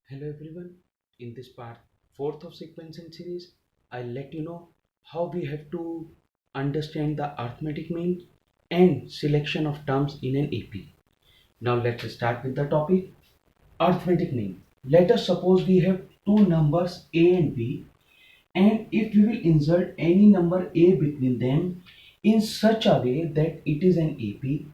Hello everyone. In this part 4th of sequencing series, I'll let you know how we have to understand the arithmetic mean and selection of terms in an AP. Now let's start with the topic arithmetic mean. Let us suppose we have two numbers A and B, and if we will insert any number A between them in such a way that it is an AP,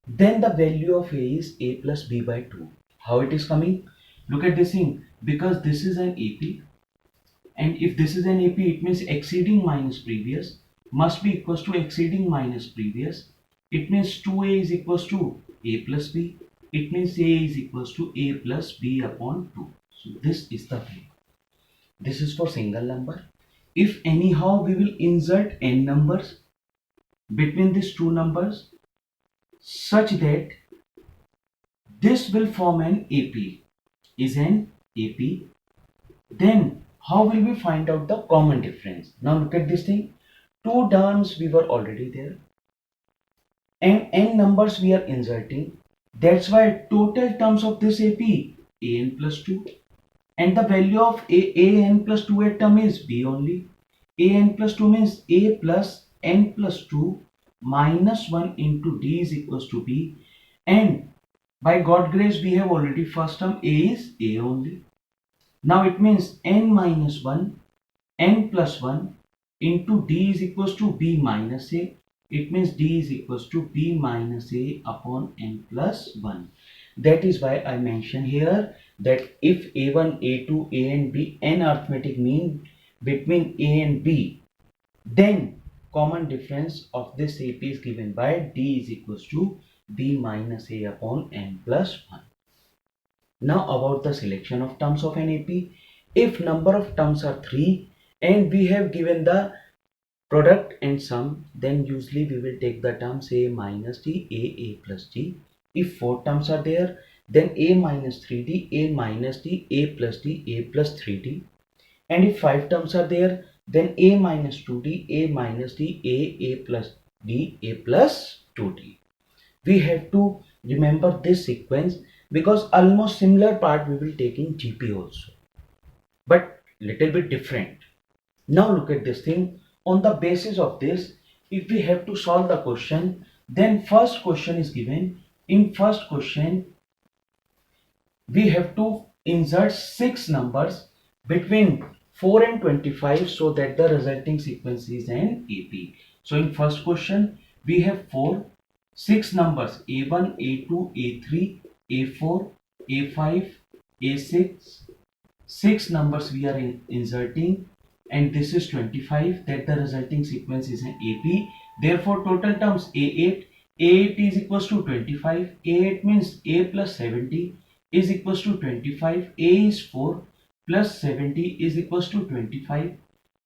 then the value of A is A plus B by 2. How it is coming? Look at this thing. Because this is an AP, and if this is an AP, it means exceeding minus previous must be equals to exceeding minus previous. It means 2A is equals to A plus B. It means A is equals to A plus B upon 2. So this is the way. This is for single number. If anyhow we will insert n numbers between these two numbers such that this will form an AP, is an AP, then how will we find out the common difference? Now look at this thing. Two terms we were already there and n numbers we are inserting. That's why total terms of this AP an plus 2, and the value of an plus 2 at term is b only. An plus 2 means a plus n plus 2 minus 1 into d is equals to b, and by God grace we have already first term a is a only. Now it means n minus 1, n plus 1 into d is equals to b minus a. It means d is equals to b minus a upon n plus 1. That is why I mention here that if a1, a2, a and b, n arithmetic mean between a and b, then common difference of this AP is given by d is equals to b minus a upon n plus 1. Now about the selection of terms of an AP. If number of terms are 3 and we have given the product and sum, then usually we will take the terms a minus d, a plus d. If 4 terms are there, then a minus 3d, a minus d, a plus d, a plus 3d. And if 5 terms are there, then a minus 2d, a minus d, a plus d, a plus 2d. We have to remember this sequence because almost similar part we will take in GP also, but little bit different. Now look at this thing. On the basis of this, if we have to solve the question, then first question is given. In first question, we have to insert 6 numbers between 4 and 25 so that the resulting sequence is an AP. So in first question, we have 6 numbers A1, A2, A3, A4, A5, A6. 6 numbers we are inserting, and this is 25, that the resulting sequence is an AP. Therefore total terms A8 is equals to 25. A8 means A plus 70 is equals to 25. A is 4 plus 70 is equals to 25.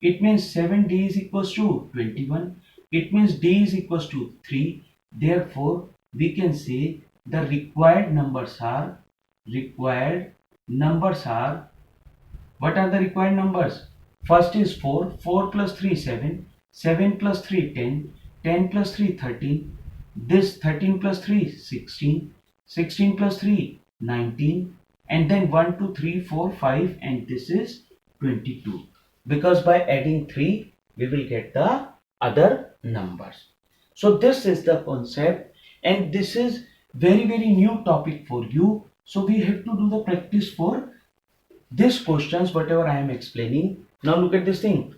It means 7D is equals to 21. It means D is equals to 3. Therefore we can say the required numbers are what are the required numbers? First is 4, 4 plus 3 7, 7 plus 3 10, 10 plus 3 13, this 13 plus 3 16, 16 plus 3 19, and then 1 2 3 4 5, and this is 22, because by adding 3 we will get the other numbers. So this is the concept, and this is very new topic for you. So we have to do the practice for this questions whatever I am explaining. Now look at this thing.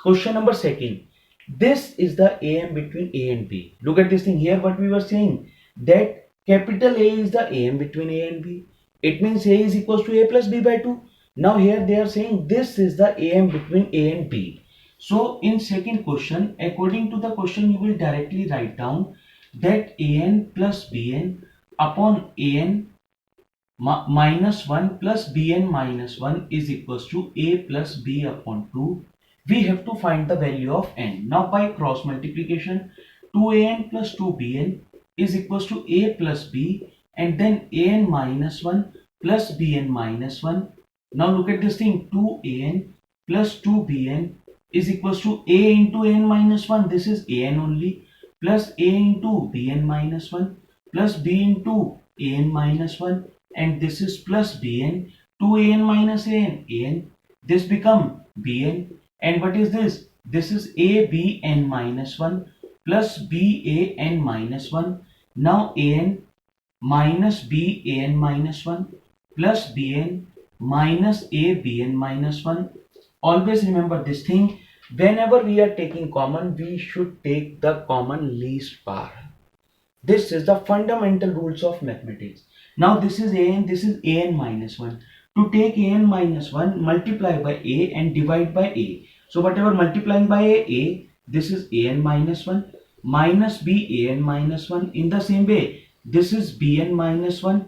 Question number second. This is the AM between A and B. Look at this thing here. What we were saying, that capital A is the AM between A and B. It means A is equals to A plus B by 2. Now here they are saying this is the AM between A and B. So in second question, according to the question, you will directly write down that AN plus BN upon AN minus 1 plus bn minus 1 is equals to a plus b upon 2. We have to find the value of n. Now by cross multiplication, 2an plus 2bn is equals to a plus b, and then an minus 1 plus bn minus 1. Now look at this thing. 2an plus 2bn is equals to a into n minus 1. This is an only, plus a into bn minus 1 plus b into an minus 1, and this is plus bn 2an minus an, this become bn, and what is this? This is abn minus 1 plus ban minus 1. Now an minus ban minus 1 plus bn minus abn minus 1. Always remember this thing, whenever we are taking common, we should take the common least power. This is the fundamental rules of mathematics. Now this is an, this is an minus 1. To take an minus 1, multiply by a and divide by a. So whatever multiplying by a, this is an minus 1 minus ban minus 1. In the same way, this is bn minus 1,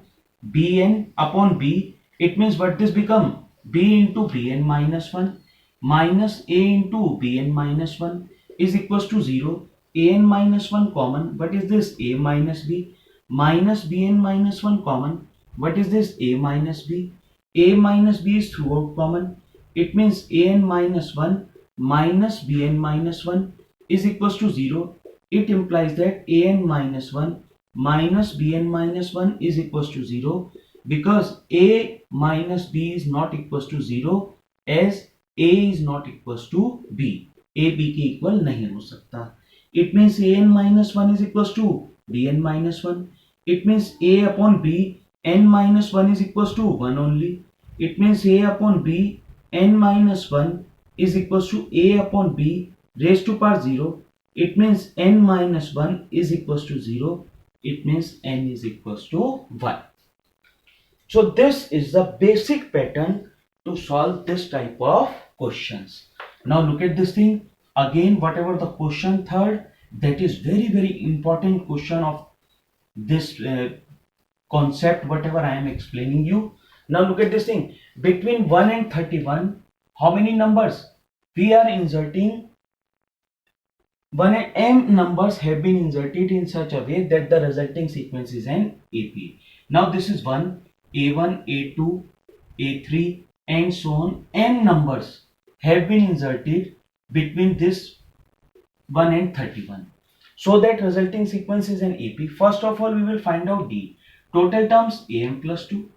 bn upon b. It means what this become? b into bn minus 1 minus a into bn minus 1 is equals to 0. An minus 1 common, what is this? A minus b minus bn minus 1 common, what is this? A minus b. A minus b is throughout common, it means an minus 1 minus bn minus 1 is equals to 0. It implies that an minus 1 minus bn minus 1 is equals to 0, because a minus b is not equals to 0, as a is not equals to b. a b के equal नहीं हो सकता. It means an minus 1 is equals to bn minus 1. It means a upon b n minus 1 is equals to 1 only. It means a upon b n minus 1 is equals to a upon b raised to power 0. It means n minus 1 is equals to 0. It means n is equals to 1. So this is the basic pattern to solve this type of questions. Now look at this thing. Again, whatever the question third, that is very important question of this concept, whatever I am explaining you. Now look at this thing. Between 1 and 31, how many numbers? We are inserting 1 and m numbers have been inserted in such a way that the resulting sequence is an AP. Now this is 1, A1, A2, A3 and so on. N numbers have been inserted between this 1 and 31. So that resulting sequence is an AP. First of all, we will find out D. Total terms am plus 2.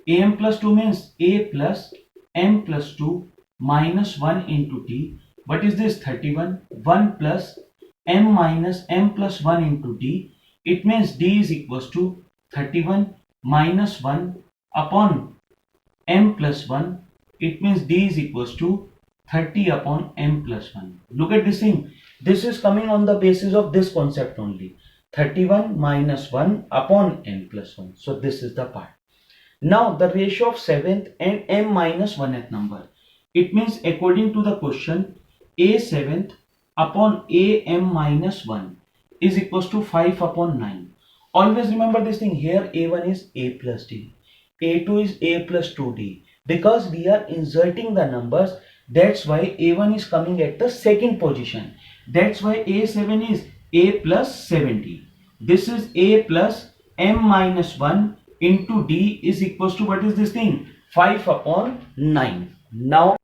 Am plus 2 means a plus m plus 2 minus 1 into d. What is this? 31. 1 plus m minus m plus 1 into d. It means d is equals to 31 minus 1 upon m plus 1. It means d is equals to 30 upon m plus 1. Look at this thing. This is coming on the basis of this concept only. 31 minus 1 upon m plus 1. So this is the part. Now the ratio of 7th and m minus 1th number. It means according to the question, a 7th upon a m minus 1 is equals to 5 upon 9. Always remember this thing. Here a1 is a plus d. a2 is a plus 2d. Because we are inserting the numbers, that's why a1 is coming at the second position. That's why a7 is a plus 70. This is a plus m minus 1 into d is equals to, what is this thing? 5 upon 9. Now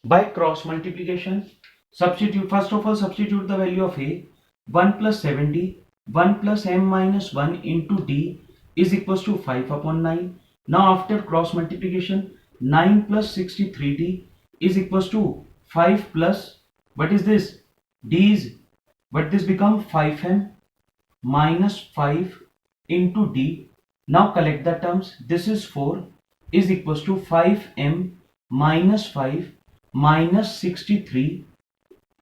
by cross multiplication, substitute, first of all substitute the value of a. 1 plus 70, 1 plus m minus 1 into d is equals to 5 upon 9. Now after cross multiplication, 9 plus 63d is equals to 5 plus, what is this? D is, but this become 5m minus 5 into d. Now collect the terms. This is 4 is equals to 5m minus 5 minus 63.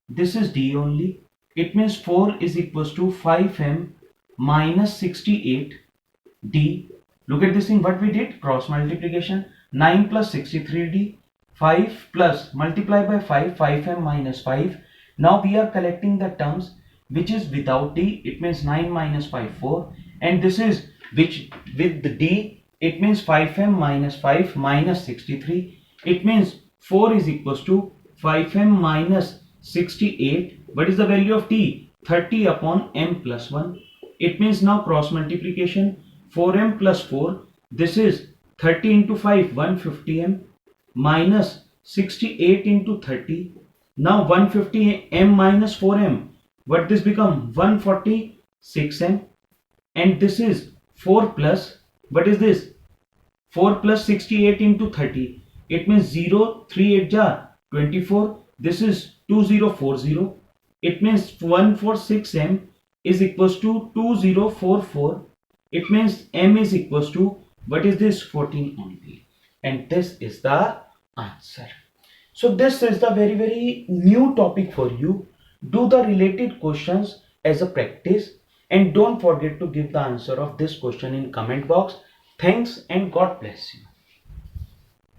This is d only. It means 4 is equals to 5m minus 68 d. Look at this thing, what we did, cross multiplication. 9 plus 63d, 5 plus multiply by 5, 5m minus 5. Now we are collecting the terms which is without d. It means 9 minus 5, 4. And this is which with the d. It means 5m minus 5 minus 63. It means 4 is equals to 5m minus 68. What is the value of t? 30 upon m plus 1. It means now cross multiplication. 4m plus 4. This is 30 into 5, 150m minus 68 into 30. Now 150m minus 4m. What this become? 146m. And this is 4 plus, what is this? 4 plus 68 into 30. It means 0, 3 8 jar 24. This is 2040. It means 146m is equals to 2044. It means m is equals to, what is this, 14 only. And this is the answer. So this is the very new topic for you. Do the related questions as a practice and don't forget to give the answer of this question in comment box. Thanks and God bless you.